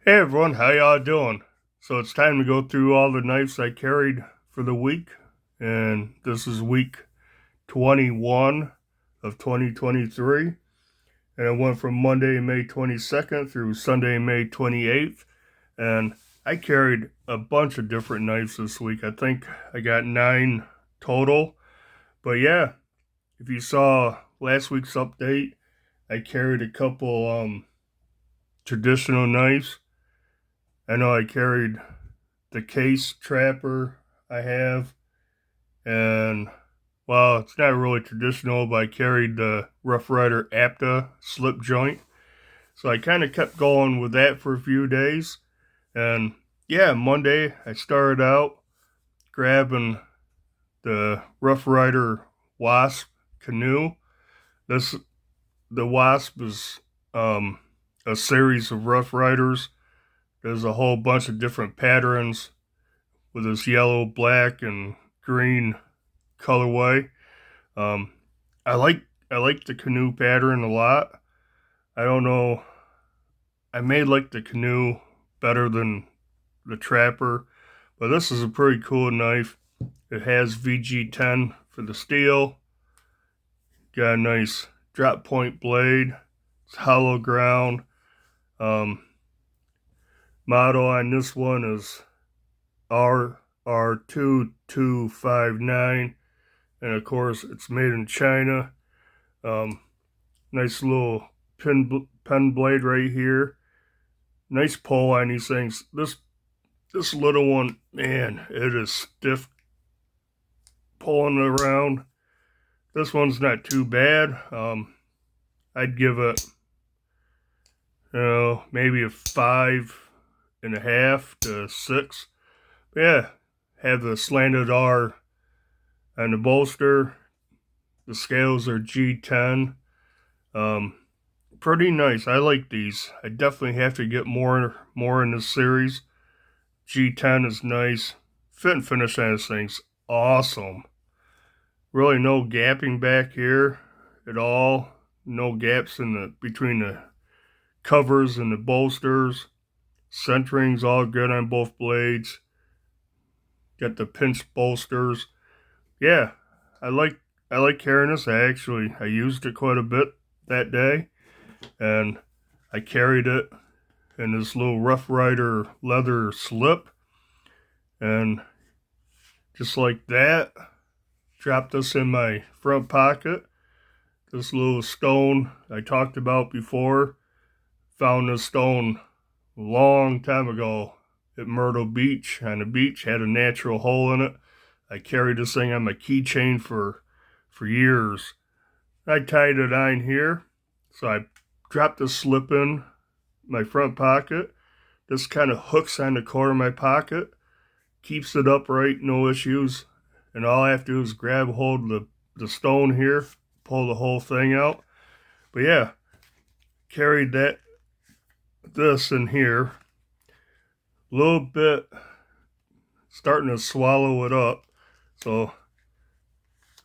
Hey everyone, how y'all doing? So it's time to go through all the knives I carried for the week, and this is week 21 of 2023, and it went from Monday, May 22nd through Sunday, May 28th, and I carried a bunch of different knives this week. I think I got 9 total, but yeah, if you saw last week's update, I carried a couple traditional knives. I know I carried the case trapper I have, and well, it's not really traditional, but I carried the Rough Rider Apta slip joint. So I kind of kept going with that for a few days. And yeah, Monday I started out grabbing the Rough Rider Wasp canoe. This the Wasp is um, a series of Rough Riders. There's a whole bunch of different patterns with this yellow, black, and green colorway. Um, I like I like the canoe pattern a lot. I don't know. I may like the canoe better than the trapper, but this is a pretty cool knife. It has VG10 for the steel. Got a nice drop point blade. It's hollow ground. Um, Model on this one is RR2259, and of course it's made in China. Um, Nice little pen blade right here. Nice pull on these things. This little one, man, it is stiff pulling it around. This one's not too bad. I'd give it, maybe a 5.5 to 6. But yeah, have the slanted R on the bolster. The scales are G10. Um, Pretty nice. I like these. I definitely have to get more in this series. G10 is nice. Fit and finish on this thing's awesome. Really no gapping back here at all. No gaps in the between the covers and the bolsters. Centering's all good on both blades. Got the pinch bolsters. Yeah, I like I like carrying this. I used it quite a bit that day, and I carried it in this little Rough Rider leather slip, and just like that, dropped this in my front pocket. This little stone I talked about before. Found this stone a long time ago at Myrtle Beach. On the beach, had a natural hole in it. I carried this thing on my keychain for years. I tied it on here, so I dropped the slip in my front pocket. This kind of hooks on the corner of my pocket, keeps it upright, no issues. And all I have to do is grab hold of the stone here, pull the whole thing out. But yeah, carried this in here. A little bit starting to swallow it up. So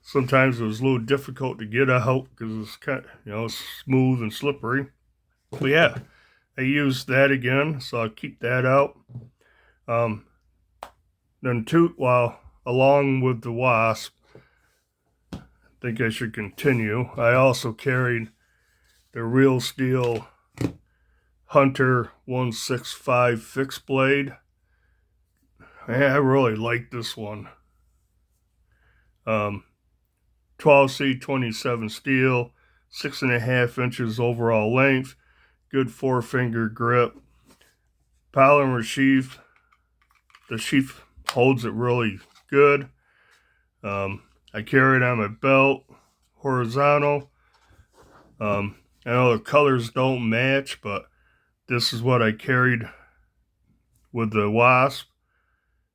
sometimes it was a little difficult to get out because it's kind of, smooth and slippery. But yeah, I used that again, so I'll keep that out. Um, along with the Wasp, I think I should continue. I also carried the Real Steel Hunter 165 fixed blade. I really like this one. 12C27 steel, 6.5 inches overall length, good 4-finger grip. Polymer sheath. The sheath holds it really good. I carry it on my belt, horizontal. I know the colors don't match, but this is what I carried with the Wasp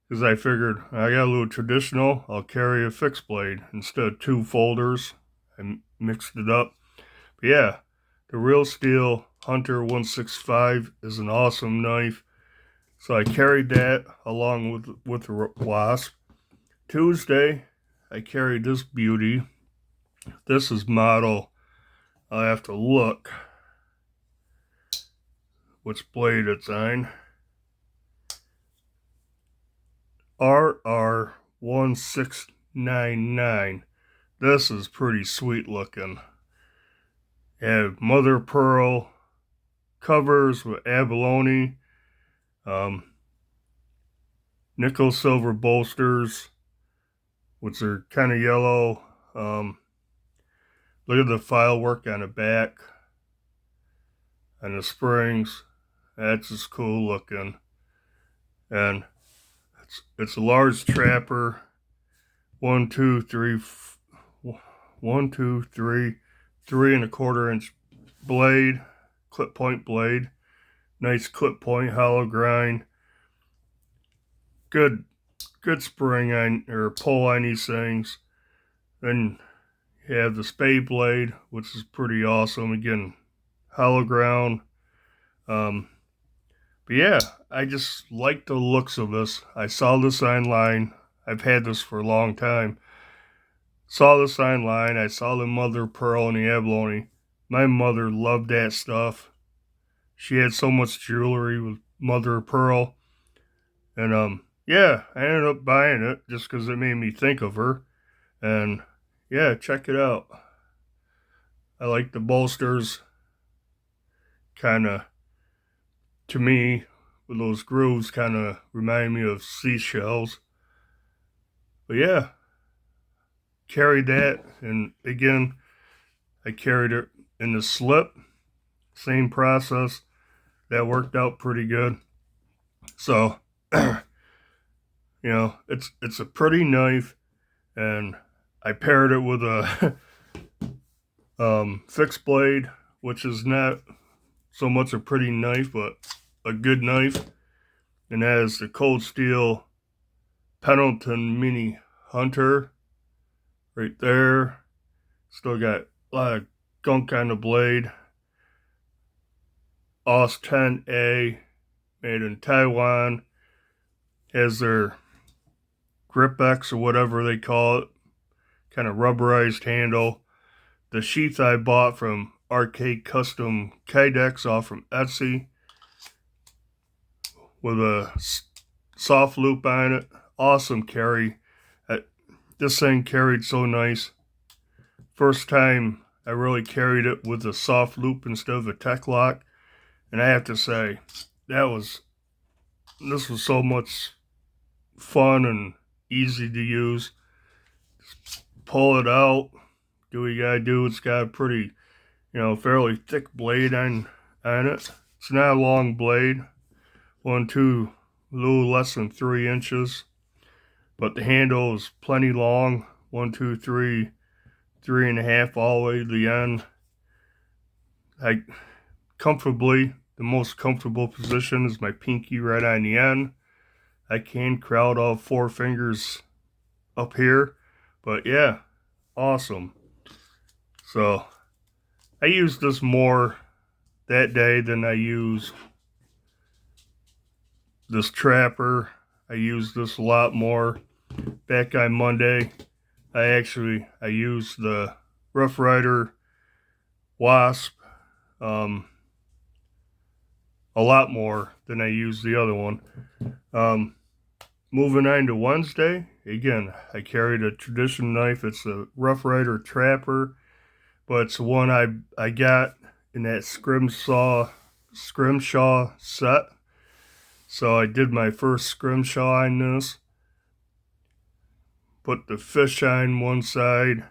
because I figured I got a little traditional. I'll carry a fixed blade instead of 2 folders. I mixed it up. But yeah, the Real Steel Hunter 165 is an awesome knife. So I carried that along with the Wasp. Tuesday, I carried this beauty. This is model. I have to look. which blade it's on. RR1699. This is pretty sweet looking. Have mother of pearl covers with abalone, nickel silver bolsters, which are kind of yellow. Look at the file work on the back and the springs. That's just cool looking. And it's a large trapper. 1, 2, 3, 1, 2, 3, 3¼ inch blade, clip point blade. Nice clip point, hollow grind. Good spring on or pull on these things. Then you have the spade blade, which is pretty awesome. Again, hollow ground. But yeah, I just like the looks of this. I saw this online. I've had this for a long time. Saw this online. I saw the mother of pearl and the abalone. My mother loved that stuff. She had so much jewelry with mother of pearl. And yeah, I ended up buying it just because it made me think of her. And yeah, check it out. I like the bolsters. Kind of, to me, with those grooves, kind of remind me of seashells. But yeah, carried that. And again, I carried it in the slip. Same process. That worked out pretty good. So, you know, it's a pretty knife. And I paired it with a fixed blade, which is not so much a pretty knife, but a good knife. And that is the Cold Steel Pendleton Mini Hunter right there. Still got a lot of gunk on the blade. AUS 10A, made in Taiwan. Has their Grip X or whatever they call it. Kind of rubberized handle. The sheath I bought from Arcade Custom Kydex off from Etsy, with a soft loop on it. Awesome carry. This thing carried so nice. First time I really carried it with a soft loop instead of a tech lock. And I have to say, this was so much fun and easy to use. Just pull it out, do what you gotta do. It's got a pretty, fairly thick blade on it. It's not a long blade. 1, 2, a little less than 3 inches. But the handle is plenty long. 1, 2, 3, 3.5 all the way to the end. The most comfortable position is my pinky right on the end. I can crowd all 4 fingers up here. But yeah, awesome. So I used this more that day than I used this trapper. I used this a lot more. Back on Monday, I used the Rough Rider Wasp a lot more than I used the other one. Moving on to Wednesday, again, I carried a tradition knife. It's a Rough Rider Trapper, but it's the one I got in that Scrimshaw set. So I did my first scrimshaw on this. Put the fish on one side.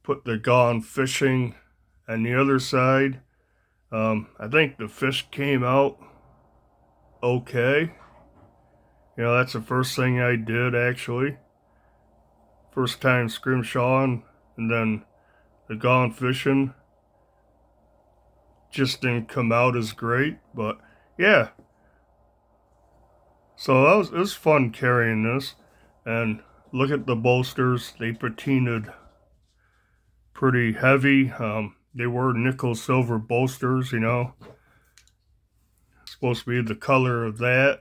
Put the Gone Fishing on the other side. I think the fish came out okay. That's the first thing I did, actually. First time scrimshawing, and then the Gone Fishing just didn't come out as great, but yeah. So it was fun carrying this. And look at the bolsters. They patinaed pretty heavy. They were nickel silver bolsters, Supposed to be the color of that.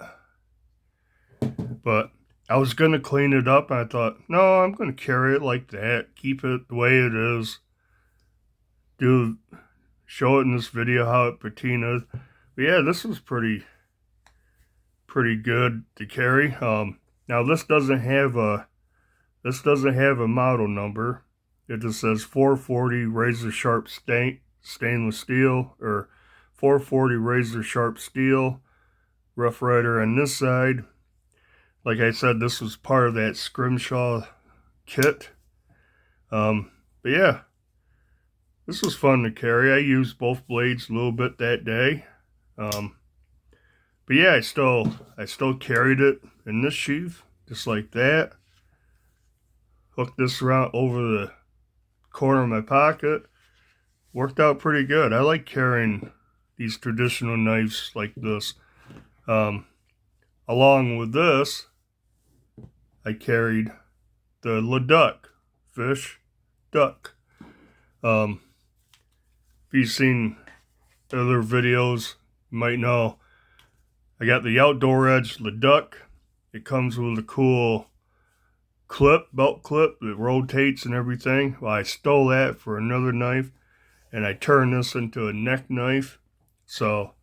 But I was going to clean it up. And I thought, no, I'm going to carry it like that. Keep it the way it is. Show it in this video how it patinaed. But yeah, this was pretty good to carry. Now this doesn't have a model number. It just says 440 razor sharp stainless steel, or 440 razor sharp steel, Rough Rider on this side. Like I said, this was part of that Scrimshaw kit. But yeah, this was fun to carry. I used both blades a little bit that day. But yeah, I still carried it in this sheath, just like that. Hooked this around over the corner of my pocket. Worked out pretty good. I like carrying these traditional knives like this. Along with this, I carried the Leduc fish duck. If you've seen other videos, you might know I got the Outdoor Edge Leduc. It comes with a cool belt clip that rotates and everything. Well, I stole that for another knife, and I turned this into a neck knife. So,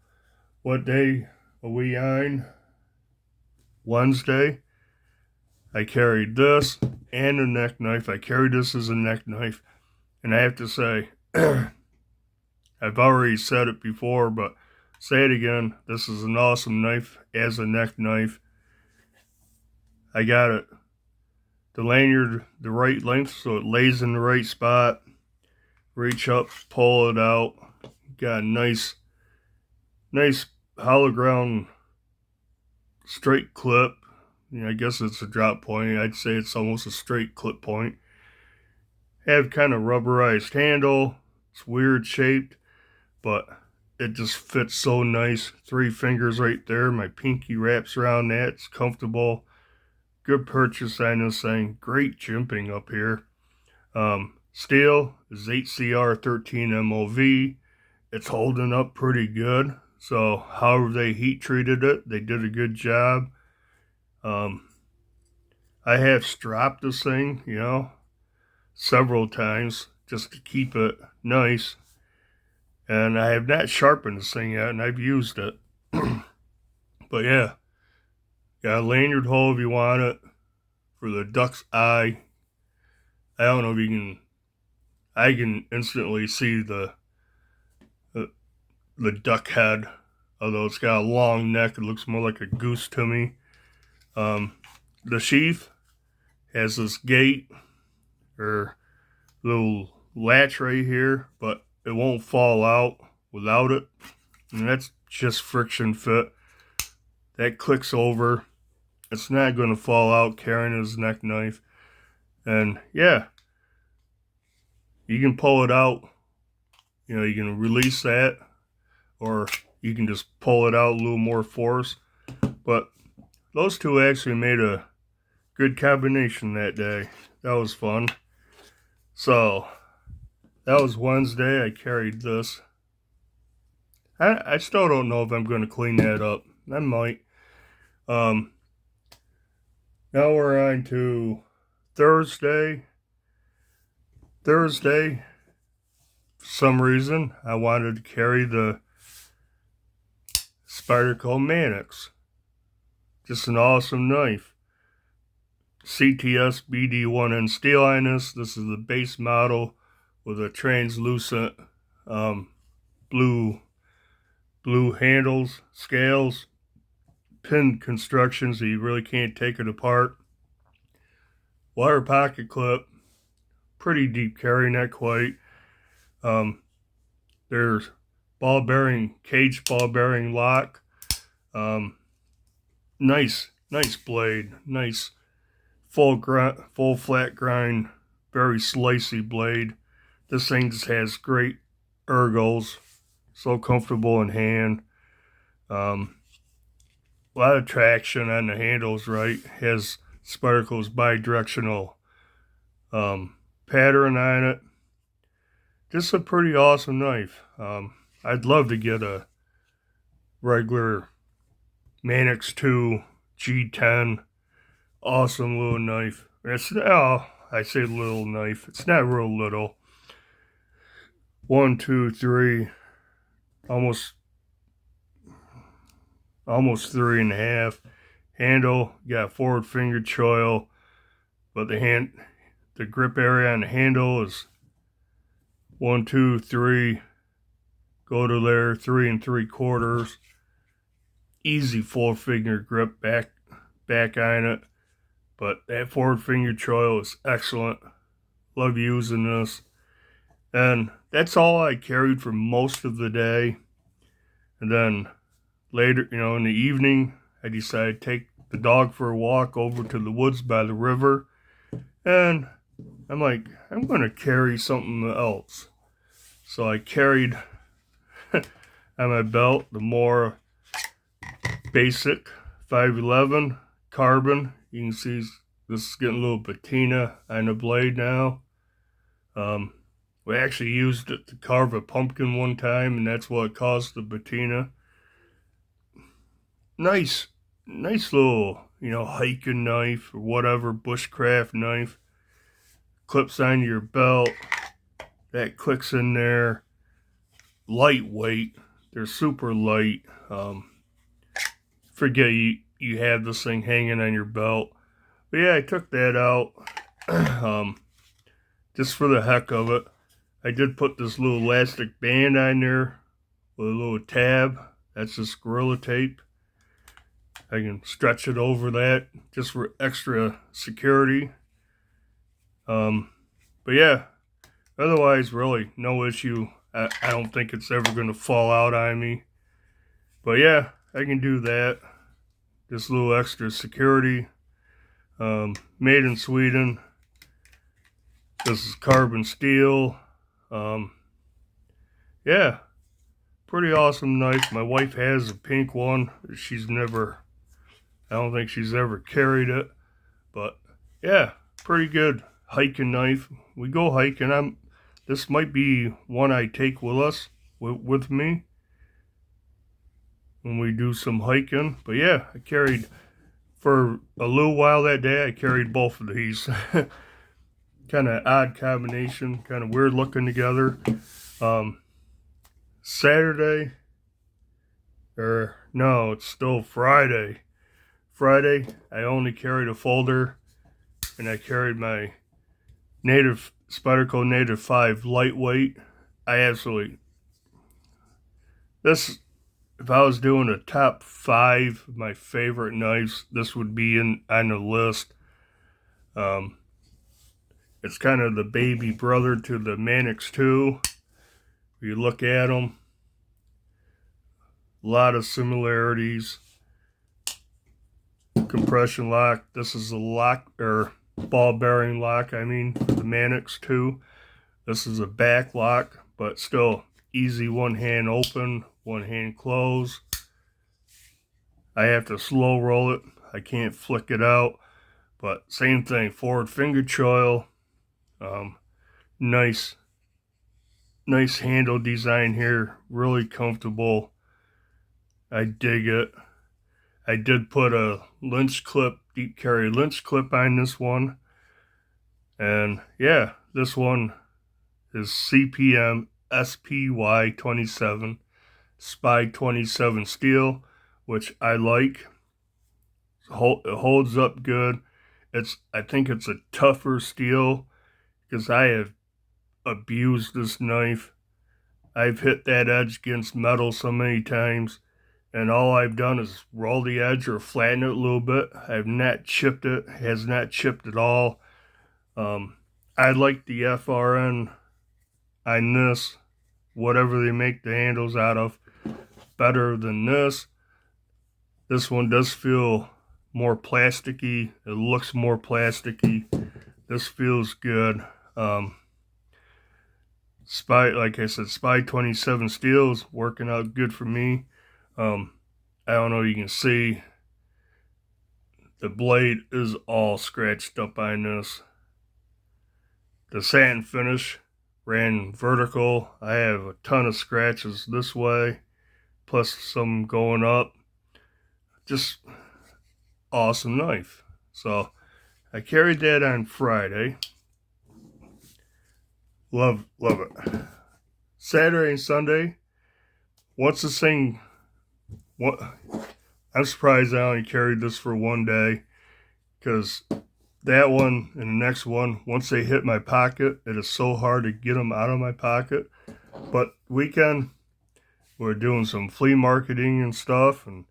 what day are we on? Wednesday. I carried this and a neck knife. I carried this as a neck knife. And I have to say, I've already said it before, but say it again. This is an awesome knife as a neck knife. I got it, the lanyard the right length so it lays in the right spot. Reach up, pull it out. Got a nice hollow ground straight clip. I guess it's a drop point. I'd say it's almost a straight clip point. Have kind of rubberized handle. It's weird shaped, but it just fits so nice. 3 fingers right there. My pinky wraps around that. It's comfortable. Good purchase on this thing. Great jimping up here. Steel is 8CR13 MOV. It's holding up pretty good. So however they heat treated it, they did a good job. I have stropped this thing, several times just to keep it nice. And I have not sharpened this thing yet, and I've used it. But yeah, got a lanyard hole if you want it for the duck's eye. I don't know if I can instantly see the duck head, although it's got a long neck. It looks more like a goose to me. The sheath has this gate or little latch right here, but it won't fall out without it, and that's just friction fit. That clicks over. It's not going to fall out carrying his neck knife. And yeah, you can pull it out. You can release that, or you can just pull it out a little more force. But those two actually made a good combination that day. That was fun. So that was Wednesday. I carried this. I still don't know if I'm going to clean that up. I might. Now we're on to Thursday. For some reason, I wanted to carry the Spyderco Manix. Just an awesome knife. CTS BD1N steel on this. This is the base model with a translucent blue handles, scales, pin construction so you really can't take it apart. Wire pocket clip, pretty deep carry, not quite. There's cage ball bearing lock. Nice blade, nice full flat grind, very slicey blade. This thing just has great ergos, so comfortable in hand. A lot of traction on the handles, right? Has Spyderco's bi-directional pattern on it. Just a pretty awesome knife. I'd love to get a regular Manix 2 G10. Awesome little knife. I say little knife. It's not real little. 1, 2, 3, almost almost 3.5. Handle, got forward finger choil, but the grip area on the handle is 1, 2, 3. Go to there, 3 3/4. Easy 4-finger grip back on it. But that forward finger choil is excellent. Love using this. And that's all I carried for most of the day. And then later, in the evening, I decided to take the dog for a walk over to the woods by the river. And I'm like, I'm going to carry something else. So I carried on my belt the more basic 511 carbon. You can see this is getting a little patina on the blade now. We actually used it to carve a pumpkin one time, and that's what caused the patina. Nice little, hiking knife or whatever, bushcraft knife. Clips on your belt. That clicks in there. Lightweight. They're super light. Forget you have this thing hanging on your belt. But yeah, I took that out just for the heck of it. I did put this little elastic band on there with a little tab. That's just Gorilla Tape. I can stretch it over that just for extra security. But yeah, otherwise really no issue. I don't think it's ever going to fall out on me. But yeah, I can do that. Just a little extra security. Made in Sweden. This is carbon steel. Yeah, pretty awesome knife. My wife has a pink one. I don't think she's ever carried it. But yeah, pretty good hiking knife. We go hiking. This might be one I take with me when we do some hiking. But yeah, I carried for a little while that day. I carried both of these. Kind of odd combination, kind of weird looking together. Saturday, or no, it's still Friday. Friday, I only carried a folder, and I carried my Spyderco Native 5 lightweight. If I was doing a top 5 of my favorite knives, this would be on the list. It's kind of the baby brother to the Manix 2. You look at them, a lot of similarities. Compression lock. This is a lock, or ball bearing lock, for the Manix 2. This is a back lock, but still easy one hand open, one hand close. I have to slow roll it. I can't flick it out. But same thing, forward finger choil. Nice handle design here, really comfortable. I dig it. I did put a deep carry Lynch clip on this one. And yeah, this one is CPM SPY 27 Spy 27 steel, which I like. It holds up good. I think it's a tougher steel because I have abused this knife. I've hit that edge against metal so many times, and all I've done is roll the edge or flatten it a little bit. I've not chipped it. Has not chipped at all. I like the FRN on this, whatever they make the handles out of, better than this. This one does feel more plasticky. It looks more plasticky. This feels good. Like I said, Spy 27 steel is working out good for me. I don't know, you can see the blade is all scratched up on this. The satin finish ran vertical. I have a ton of scratches this way, plus some going up. Just awesome knife. So I carried that on Friday. Love it. Saturday and Sunday, once I'm surprised I only carried this for one day, because that one and the next one, once they hit my pocket, it is so hard to get them out of my pocket. But weekend, we're doing some flea marketing and stuff around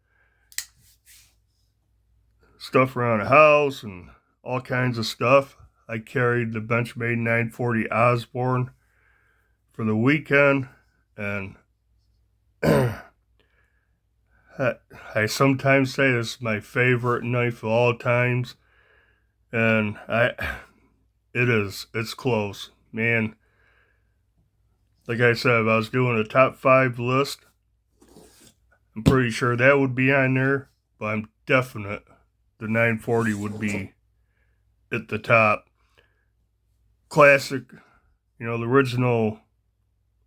the house and all kinds of stuff. I carried the Benchmade 940 Osborne for the weekend, and I sometimes say this is my favorite knife of all times, and it's close, man. Like I said, if I was doing a top 5 list, I'm pretty sure that would be on there, but I'm definite the 940 would be at the top. Classic, the original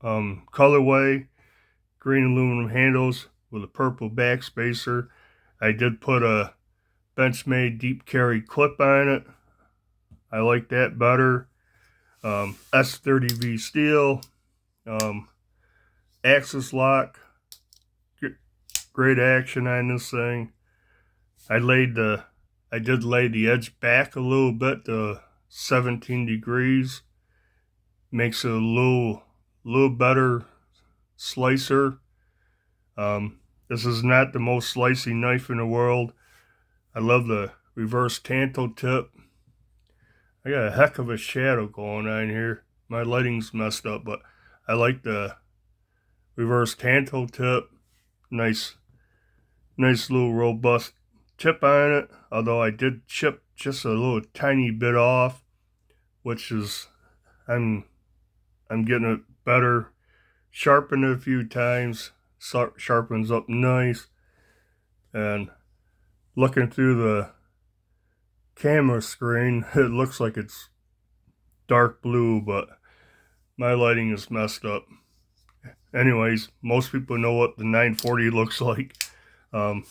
colorway, green aluminum handles with a purple backspacer. I did put a Benchmade deep carry clip on it. I like that better. S30V steel, axis lock, great action on this thing. I did lay the edge back a little bit to 17 degrees. Makes it a little better slicer. This is not the most slicey knife in the world. I love the reverse tanto tip. I got a heck of a shadow going on here. My lighting's messed up, but I like the reverse tanto tip. Nice little robust tip on it. Although I did chip just a little tiny bit off, which is, I'm getting it better. Sharpened it a few times. Sharpens up nice. And looking through the camera screen, it looks like it's dark blue, but my lighting is messed up. Anyways, most people know what the 940 looks like.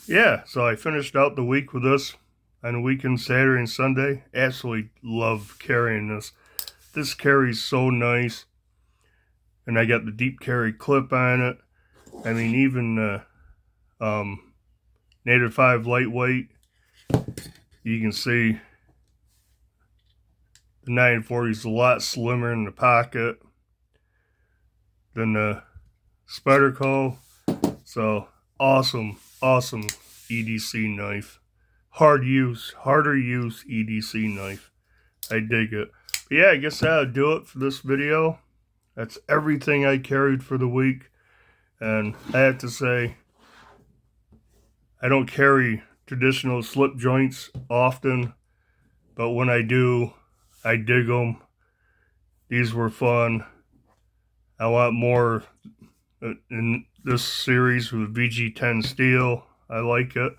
Yeah, so I finished out the week with this on the weekend, Saturday and Sunday. Absolutely love carrying this. This carries so nice. And I got the deep carry clip on it. I mean, even Native 5 lightweight, you can see the 940 is a lot slimmer in the pocket than the Spyderco. So awesome EDC knife. Harder use EDC knife. I dig it. But yeah, I guess that'll do it for this video. That's everything I carried for the week. And I have to say, I don't carry traditional slip joints often, but when I do, I dig them. These were fun. I want more in this series with VG10 steel. I like it.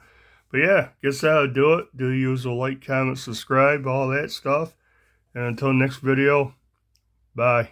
But yeah, guess that'll do it. Do use a like, comment, subscribe, all that stuff. And until next video, bye.